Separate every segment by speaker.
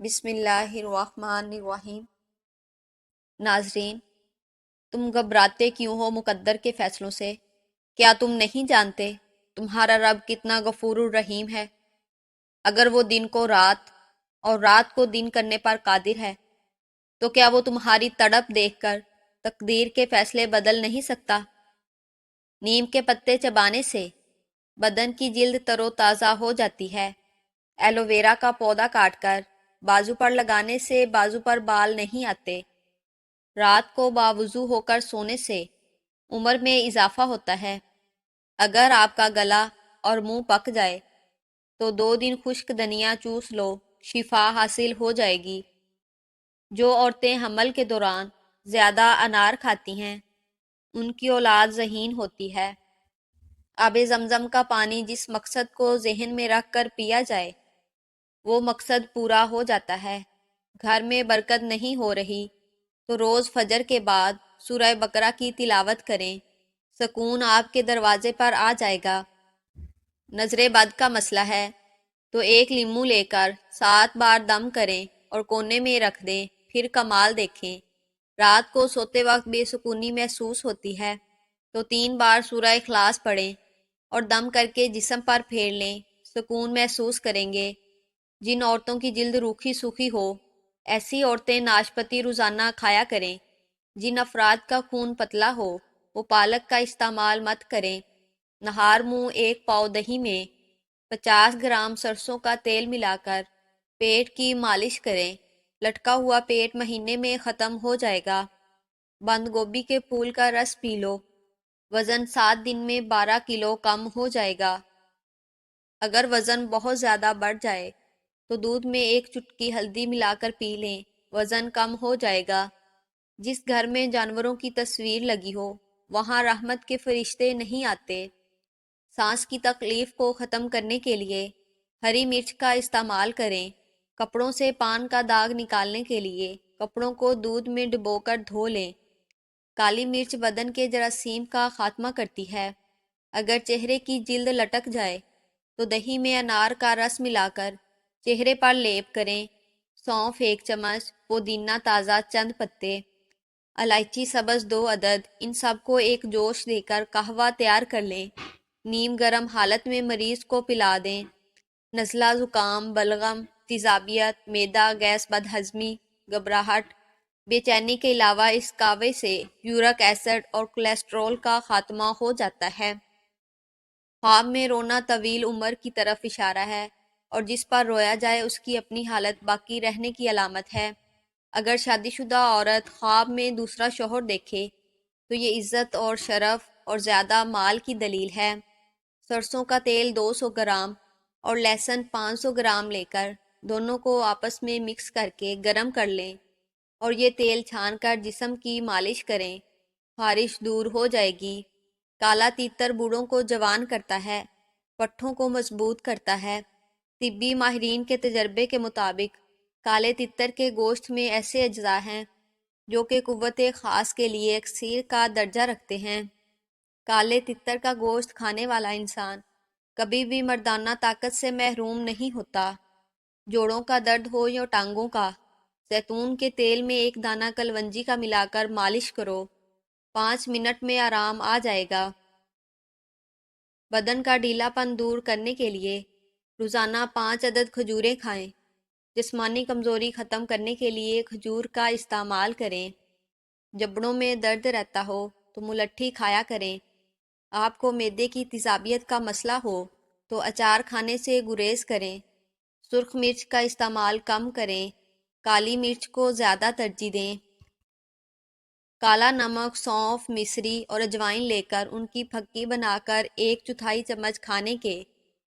Speaker 1: بسم اللہ الرحمن الرحیم۔ ناظرین، تم گھبراتے کیوں ہو مقدر کے فیصلوں سے؟ کیا تم نہیں جانتے تمہارا رب کتنا غفور الرحیم ہے؟ اگر وہ دن کو رات اور رات کو دن کرنے پر قادر ہے تو کیا وہ تمہاری تڑپ دیکھ کر تقدیر کے فیصلے بدل نہیں سکتا؟ نیم کے پتے چبانے سے بدن کی جلد تر و تازہ ہو جاتی ہے۔ ایلو ویرا کا پودا کاٹ کر بازو پر لگانے سے بازو پر بال نہیں آتے۔ رات کو باوضو ہو کر سونے سے عمر میں اضافہ ہوتا ہے۔ اگر آپ کا گلا اور منہ پک جائے تو 2 دن خشک دھنیا چوس لو، شفا حاصل ہو جائے گی۔ جو عورتیں حمل کے دوران زیادہ انار کھاتی ہیں ان کی اولاد ذہین ہوتی ہے۔ آب زمزم کا پانی جس مقصد کو ذہن میں رکھ کر پیا جائے وہ مقصد پورا ہو جاتا ہے۔ گھر میں برکت نہیں ہو رہی تو روز فجر کے بعد سورہ بقرہ کی تلاوت کریں، سکون آپ کے دروازے پر آ جائے گا۔ نظر بد کا مسئلہ ہے تو 1 لیمو لے کر 7 بار دم کریں اور کونے میں رکھ دیں، پھر کمال دیکھیں۔ رات کو سوتے وقت بے سکونی محسوس ہوتی ہے تو 3 بار سورہ اخلاص پڑھیں اور دم کر کے جسم پر پھیر لیں، سکون محسوس کریں گے۔ جن عورتوں کی جلد روکھی سوکھی ہو ایسی عورتیں ناشپاتی روزانہ کھایا کریں۔ جن افراد کا خون پتلا ہو وہ پالک کا استعمال مت کریں۔ نہار منہ 1 پاؤ دہی میں 50 گرام سرسوں کا تیل ملا کر پیٹ کی مالش کریں، لٹکا ہوا پیٹ مہینے میں ختم ہو جائے گا۔ بند گوبھی کے پھول کا رس پی لو، وزن 7 دن میں 12 کلو کم ہو جائے گا۔ اگر وزن بہت زیادہ بڑھ جائے تو دودھ میں 1 چٹکی ہلدی ملا کر پی لیں، وزن کم ہو جائے گا۔ جس گھر میں جانوروں کی تصویر لگی ہو وہاں رحمت کے فرشتے نہیں آتے۔ سانس کی تکلیف کو ختم کرنے کے لیے ہری مرچ کا استعمال کریں۔ کپڑوں سے پان کا داغ نکالنے کے لیے کپڑوں کو دودھ میں ڈبو کر دھو لیں۔ کالی مرچ بدن کے جراثیم کا خاتمہ کرتی ہے۔ اگر چہرے کی جلد لٹک جائے تو دہی میں انار کا رس ملا کر چہرے پر لیپ کریں۔ سونف 1 چمچ، پودینہ تازہ چند پتے، الائچی سبز 2 عدد، ان سب کو ایک جوش دے کر قہوہ تیار کر لیں۔ نیم گرم حالت میں مریض کو پلا دیں۔ نزلہ، زکام، بلغم، تیزابیت، معدہ گیس، بدہضمی، گھبراہٹ، بے چینی کے علاوہ اس قہوے سے یورک ایسڈ اور کولیسٹرول کا خاتمہ ہو جاتا ہے۔ خواب میں رونا طویل عمر کی طرف اشارہ ہے اور جس پر رویا جائے اس کی اپنی حالت باقی رہنے کی علامت ہے۔ اگر شادی شدہ عورت خواب میں دوسرا شوہر دیکھے تو یہ عزت اور شرف اور زیادہ مال کی دلیل ہے۔ سرسوں کا تیل 200 گرام اور لہسن 500 گرام لے کر دونوں کو آپس میں مکس کر کے گرم کر لیں اور یہ تیل چھان کر جسم کی مالش کریں، خارش دور ہو جائے گی۔ کالا تیتر بوڑھوں کو جوان کرتا ہے، پٹھوں کو مضبوط کرتا ہے۔ طبی ماہرین کے تجربے کے مطابق کالے تیتر کے گوشت میں ایسے اجزاء ہیں جو کہ قوت خاص کے لیے اکسیر کا درجہ رکھتے ہیں۔ کالے تیتر کا گوشت کھانے والا انسان کبھی بھی مردانہ طاقت سے محروم نہیں ہوتا۔ جوڑوں کا درد ہو یا ٹانگوں کا، زیتون کے تیل میں 1 دانہ کلونجی کا ملا کر مالش کرو، 5 منٹ میں آرام آ جائے گا۔ بدن کا ڈھیلا پن دور کرنے کے لیے روزانہ 5 عدد کھجوریں کھائیں۔ جسمانی کمزوری ختم کرنے کے لیے کھجور کا استعمال کریں۔ جبڑوں میں درد رہتا ہو تو ملٹھی کھایا کریں۔ آپ کو معدے کی تیزابیت کا مسئلہ ہو تو اچار کھانے سے گریز کریں۔ سرخ مرچ کا استعمال کم کریں، کالی مرچ کو زیادہ ترجیح دیں۔ کالا نمک، سونف، مصری اور اجوائن لے کر ان کی پھکی بنا کر 1/4 چمچ کھانے کے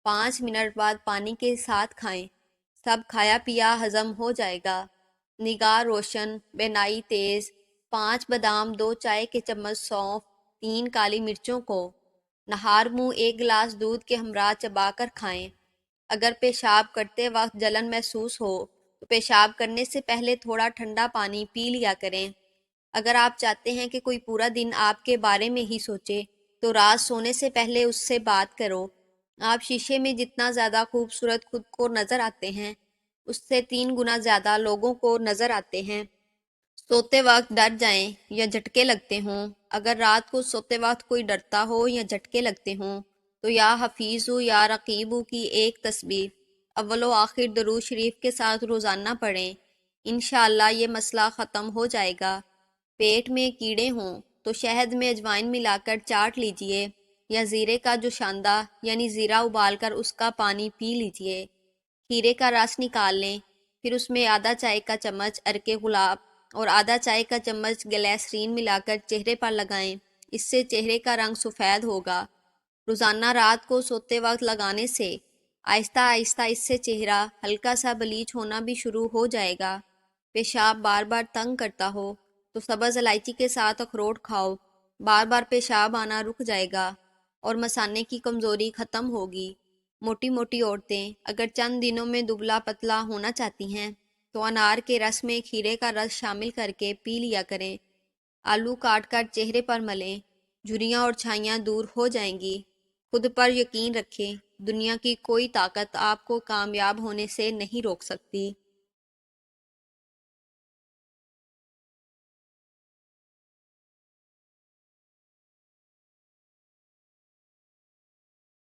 Speaker 1: 5 منٹ بعد پانی کے ساتھ کھائیں، سب کھایا پیا ہضم ہو جائے گا۔ نگاہ روشن، بینائی تیز، 5 بادام، 2 چائے کے چمچ سونف، 3 کالی مرچوں کو نہار منہ 1 گلاس دودھ کے ہمراہ چبا کر کھائیں۔ اگر پیشاب کرتے وقت جلن محسوس ہو تو پیشاب کرنے سے پہلے تھوڑا ٹھنڈا پانی پی لیا کریں۔ اگر آپ چاہتے ہیں کہ کوئی پورا دن آپ کے بارے میں ہی سوچے تو رات سونے سے پہلے اس سے بات کرو۔ آپ شیشے میں جتنا زیادہ خوبصورت خود کو نظر آتے ہیں اس سے 3 گنا زیادہ لوگوں کو نظر آتے ہیں۔ سوتے وقت ڈر جائیں یا جھٹکے لگتے ہوں، اگر رات کو سوتے وقت کوئی ڈرتا ہو یا جھٹکے لگتے ہوں تو یا حفیظ یا رقیب کی ایک تسبیح اول و آخر درود شریف کے ساتھ روزانہ پڑھیں، انشاءاللہ یہ مسئلہ ختم ہو جائے گا۔ پیٹ میں کیڑے ہوں تو شہد میں اجوائن ملا کر چاٹ لیجئے یا زیرے کا جوشاندہ یعنی زیرہ ابال کر اس کا پانی پی لیجئے۔ کھیرے کا رس نکال لیں، پھر اس میں آدھا چائے کا چمچ عرق گلاب اور آدھا چائے کا چمچ گلیسرین ملا کر چہرے پر لگائیں، اس سے چہرے کا رنگ سفید ہوگا۔ روزانہ رات کو سوتے وقت لگانے سے آہستہ آہستہ اس سے چہرہ ہلکا سا بلیچ ہونا بھی شروع ہو جائے گا۔ پیشاب بار بار تنگ کرتا ہو تو سبز الائچی کے ساتھ اخروٹ کھاؤ، بار بار پیشاب آنا رک جائے گا اور مثانے کی کمزوری ختم ہوگی۔ موٹی موٹی عورتیں اگر چند دنوں میں دبلا پتلا ہونا چاہتی ہیں تو انار کے رس میں کھیرے کا رس شامل کر کے پی لیا کریں۔ آلو کاٹ کر چہرے پر ملیں، جھریاں اور چھائیاں دور ہو جائیں گی۔ خود پر یقین رکھیں، دنیا کی کوئی طاقت آپ کو کامیاب ہونے سے نہیں روک سکتی۔